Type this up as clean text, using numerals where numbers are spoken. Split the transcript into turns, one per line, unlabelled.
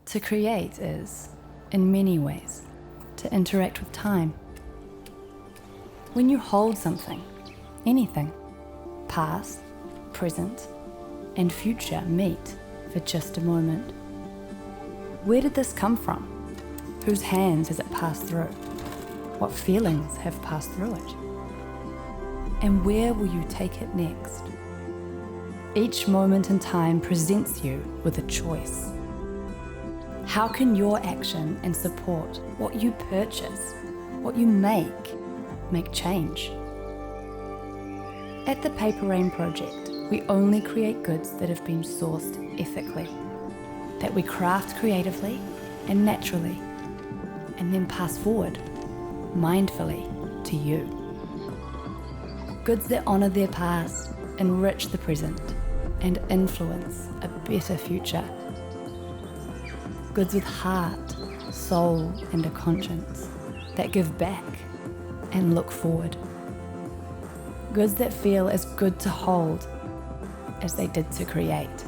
To create is, in many ways, to interact with time. When you hold something, anything, past, present, and future meet for just a moment. Where did this come from? Whose hands has it passed through? What feelings have passed through it? And where will you take it next? Each moment in time presents you with a choice. How can your action and support, what you purchase, what you make change? At the Paper Rain Project, we only create goods that have been sourced ethically, that we craft creatively and naturally, and then pass forward, mindfully, to you. Goods that honour their past, enrich the present, and influence a better future. Goods with heart, soul, and a conscience that give back and look forward. Goods that feel as good to hold as they did to create.